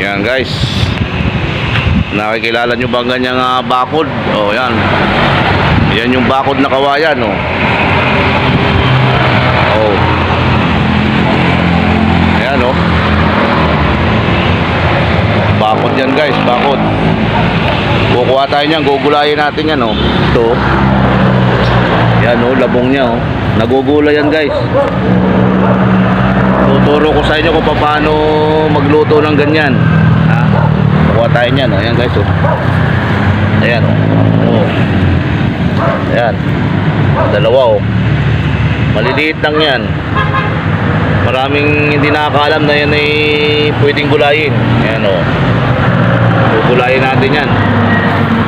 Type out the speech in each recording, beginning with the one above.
Ayan guys, nakikilala nyo ba ganyang bakod? O yan, yan yung bakod na kawayan o. Oh. Ayan o, bakod yan guys, bakod. Kukuha tayo nyan, gugulayin natin yan o. Ito, yan o, labong nya o. Nagugula yan guys. Tuturo ko sa inyo kung paano magluto ng ganyan. Ha? Kuha tayo niyan, ayan guys, oh. Ayan, oh. Ayan. Dalawa, oh. Maliliit lang yan. Maraming hindi nakakaalam na yan ay pwedeng gulayin. Ayan, oh. Gugulayin natin yan.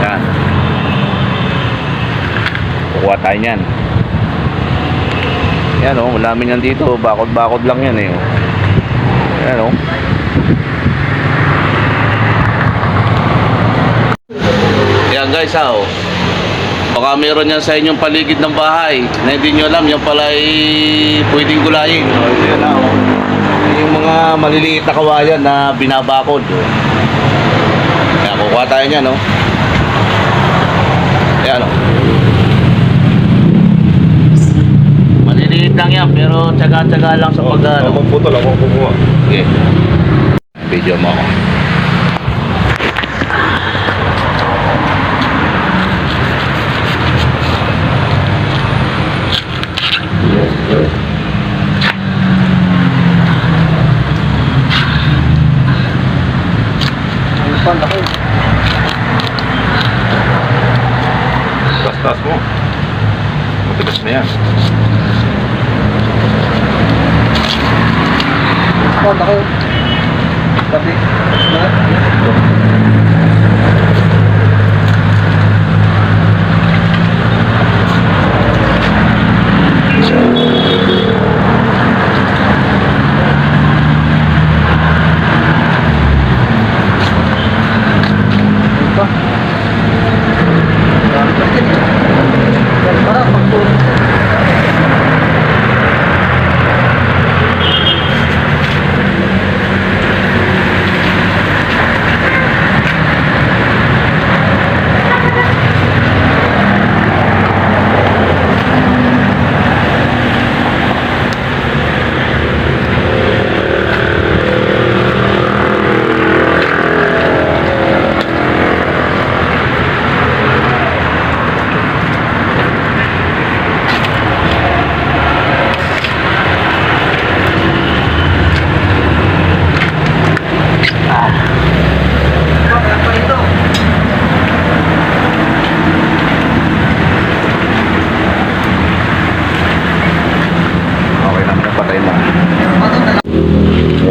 Ayan. Kuha tayo niyan. Yan o, malamin yan dito. Bakod-bakod lang yan eh. Yan o. Yan guys ha o. Baka meron yan sa inyong paligid ng bahay na hindi nyo alam, yan pala ay pwedeng gulayin. Yan ha o. Yung mga maliliit na kawayan na binabakod. Yan, kukuha tayo nyan o. Yan o. Maliliit lang yan, pero tsaga-tsaga lang sa pag-ano. Akong putol, akong kumuha. Okay. Video mo ako. Tas-tas mo. Matigas na yan. Punta ko. Tapi.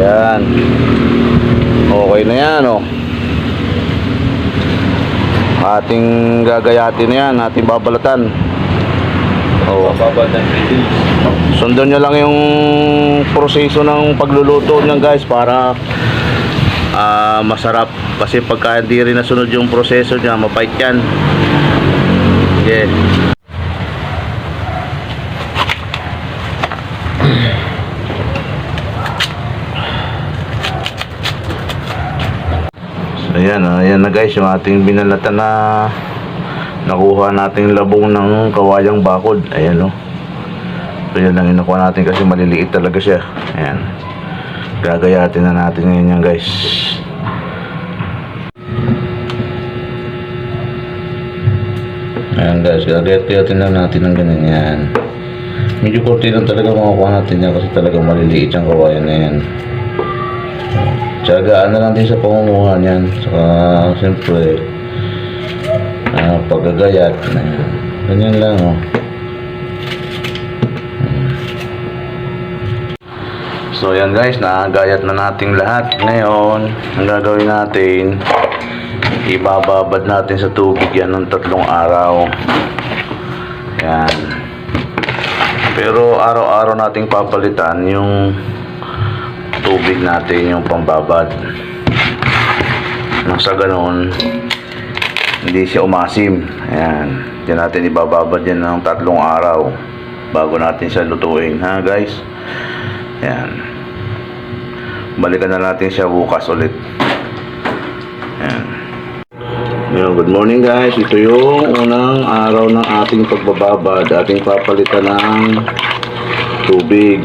Yan. Okay na yan, oh. Ating gagayatin na yan, ating babalatan. Oh. Babalatan 3 days. Sundan nyo lang yung proseso ng pagluluto niyan guys para masarap. Kasi pagka hindi rin nasunod yung proseso niya, mapait yan. Okay. Ayan, ayan na guys yung ating binalatan na nakuha nating labong ng kawayang bakod. Ayan o. So yan lang inakuha natin kasi maliliit talaga siya. Ayan. Gagayatin na natin ngayon yan guys. Ayan guys, gagayatin na natin ng ganyan yan. Medyo konti lang talaga makukuha natin yan kasi talaga maliliit yung kawayan na yan. Tsagaan na lang din sa pangunguha niyan. Saka siyempre paggagayat ganyan lang oh. So yan guys, nagayat na nating lahat. Ngayon ang gagawin natin, ibababad natin sa tubig yan ng 3 araw. Yan. Pero araw-araw nating papalitan yung tubig natin, yung pambabad, nang sa ganoon hindi siya umasim. Ayan, diyan natin ibababad yan ng 3 araw bago natin siya lutuin, ha guys. Ayan, balikan na natin siya bukas ulit. Ayan. Ngayon, good morning guys. Ito yung unang araw ng ating pagbababad. Ating papalitan ng tubig.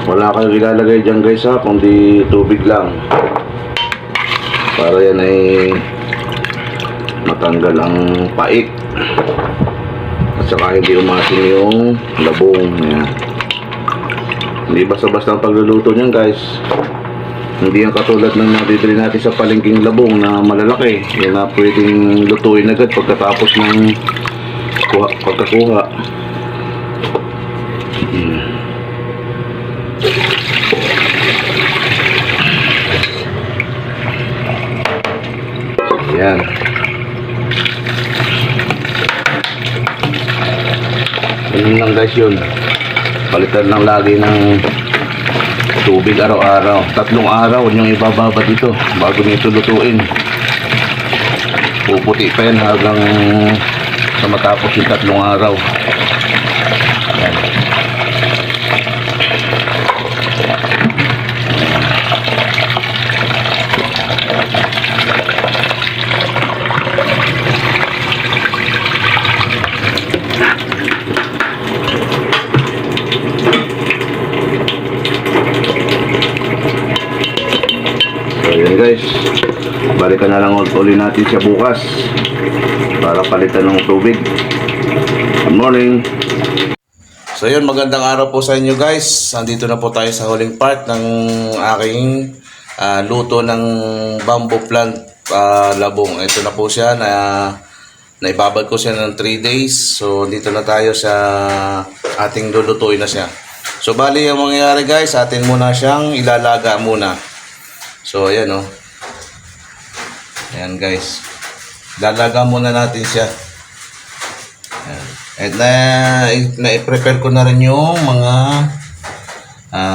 Wala kayong ilalagay dyan guys ha, kundi tubig lang. Para yan ay matanggal ang pait. At saka hindi umasin yung labong. Ayan. Hindi basta-basta ang pagluluto niyan guys. Hindi yan katulad ng nabibili natin sa palengking labong na malalaki. Yan na pwedeng lutuin agad pagkatapos ng pagkakuha. Yan. Ganun lang guys yun. Palitan lang lagi ng tubig araw-araw. 3 araw yung ibababa dito bago nito lutuin. Puputi pa yan hanggang sa matapos yung 3 araw. Yan. Ayan guys, balikan na lang ulit natin siya bukas para palitan ng tubig. Good morning. So yun, magandang araw po sa inyo guys. Andito na po tayo sa huling part ng aking luto ng bamboo plant labong. Ito na po siya na naibabad ko siya ng 3 days. So dito na tayo sa ating lulutuin na siya. So bali ang mangyayari guys, atin muna siyang ilalaga muna. So, ayan o. Ayan guys. Lalaga muna natin siya. Ayan. At na-prepare ko na rin yung mga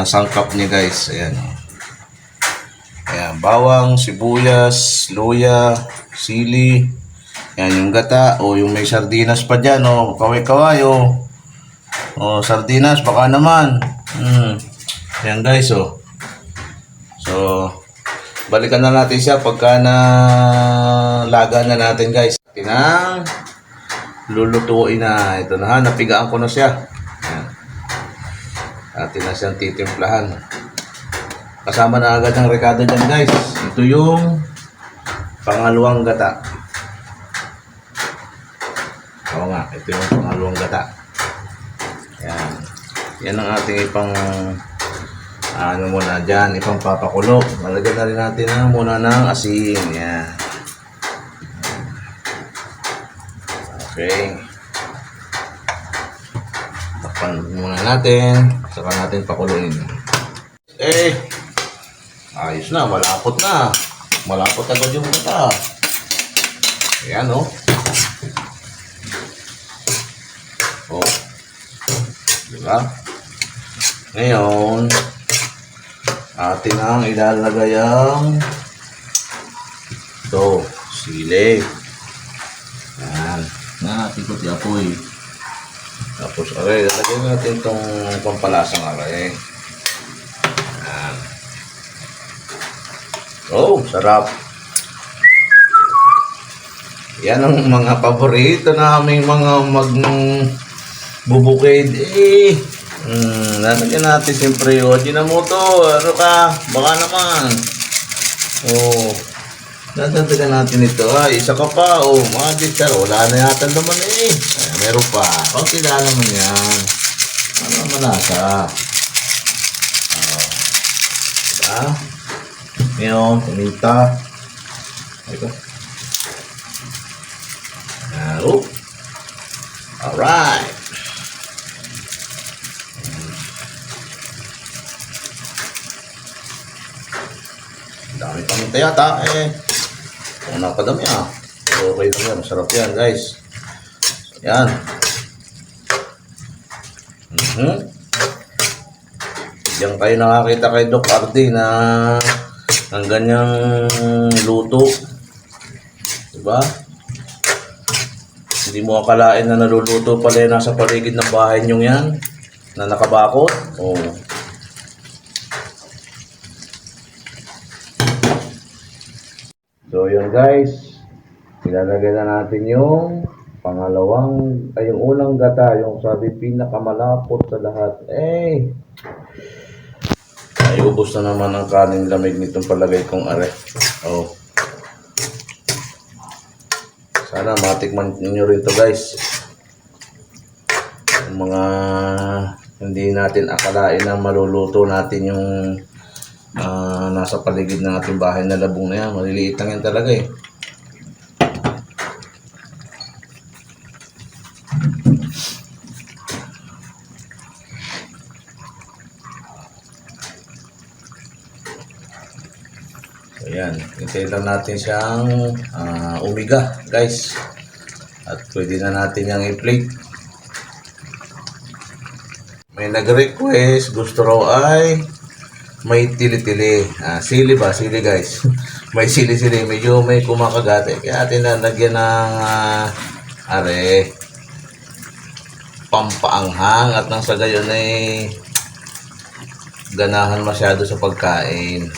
sangkap niya guys. Ayan o. Ayan. Bawang, sibuyas, luya, sili. Ayan yung gata. O yung may sardinas pa dyan o. Kaway-kaway o. O sardinas baka naman. Ayan guys o. So, balikan na natin siya pagka laga na natin guys. Tinang lulutuin na. Ito na ha, napigaan ko na siya. Ayan. Atin na siyang titimplahan. Kasama na agad ang rekado dyan guys. Ito yung pangalawang gata. Oo nga, ito yung pangalawang gata. Ayan. Yan ang ating ipang ano muna dyan, ipang papakulo. Malagyan na rin natin muna ng asin. Yan. Okay. Takpan muna natin. Saka natin pakuluin. Ayos na. Malapot na. Malapot agad yung mata. Ayan o. Oh. Diba? Ngayon, atin ang ilalagay ang ito, sili. Yan. Natin ko tiyapoy. Tapos, aray, lalagyan natin itong pampalasang aray. Yan. Oh, sarap. Yan ang mga paborito naming mga magbubukid. Lalagyan natin siyempre yun. Ginamoto, ano ka? Baka naman. Oh, dadagdagan natin ito. Ay, isa ka pa. Oh, mga discar. Wala na yata naman eh. Ay, meron pa. Okay na naman yan. Ano naman nasa? Oh. Diba? Ngayon, paminta. Ito. Oh. Alright. Dami paminta yata eh. Kung napadami okay lang yan. Masarap yan guys. Yan. Diyan kayo nakakita kay Doc Ardi na ang ganyang luto. Diba? Hindi mo akalain na naluluto pala yan nasa paligid ng bahay nyo yan. Na nakabakot. Oh. So yun guys, ilalagay na natin yung yung unang gata, yung sabi pinakamalapot sa lahat. Ay, ubos na naman ang kanin lamig nitong palagay kong are. Oh. Sana matikman niyo rin to guys. Yung mga hindi natin akalain na maluluto natin yung nasa paligid ng ating bahay na labong na yan. Maliliit lang yan talaga eh. So yan, hintay lang natin siyang umiga guys. At pwede na natin yung i-plate. May nag-request, gusto raw ay may tili-tili. Sili ba? Sili guys. May sili-sili. Medyo may kumakagate. Kaya atin na lagyan ng pampaanghang at nang sa gayon ay ganahan masyado sa pagkain.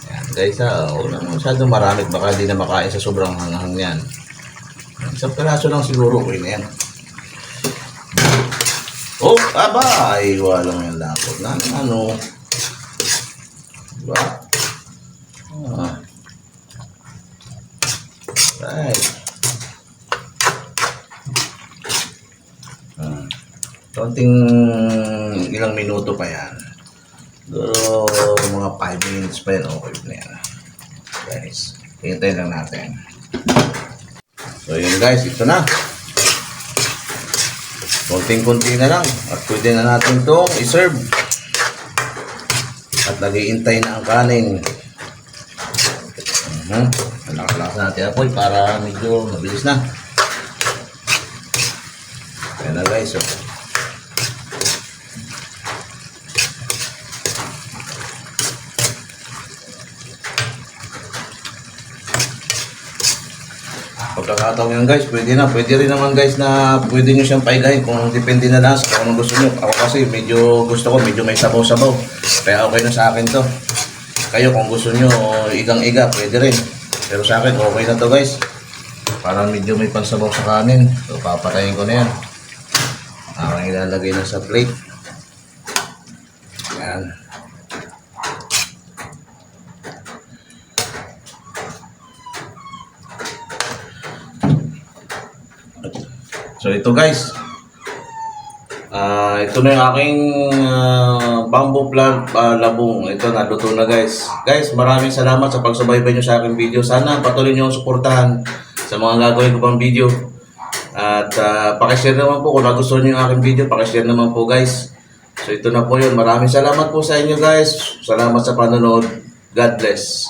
Yan guys huwag na masyado marami. Baka hindi na makain sa sobrang hanghang yan. Isang piraso lang siguro. Okay na yan. Oh, aba! Ay, walang yung lapot na ano. Diba? Right. Konting ilang minuto pa yan. Pero mga 5 minutes pa yan. Okay na yan. Guys, hintayin lang natin. So yun guys, ito na. Konting-konti na lang. At pwede na natin itong i-serve. At naghihintay na ang kanin. Nakakalakasan natin apoy para medyo mabilis na. Ayan na guys. Pagkakataon yan guys, pwede na. Pwede rin naman guys na pwede nyo siyang paigahin kung depende na lang sa kung anong gusto nyo. Ako kasi medyo gusto ko, medyo may sabaw-sabaw. Kaya okay na sa akin to. Kayo kung gusto nyo igang-iga, pwede rin. Pero sa akin, okay na to guys. Para medyo may pansabaw sa kanin. So papatayin ko na yan. Aking ilalagay na sa plate. Yan. So ito guys, ito na yung aking bamboo plant labong. Ito naluto na guys. Guys, maraming salamat sa pagsubaybay nyo sa aking video. Sana patuloy nyo suportahan sa mga gagawin ko pang video. At pakishare naman po kung nagustuhan nyo yung aking video. Pakishare naman po guys. So ito na po yun. Maraming salamat po sa inyo guys. Salamat sa panonood. God bless.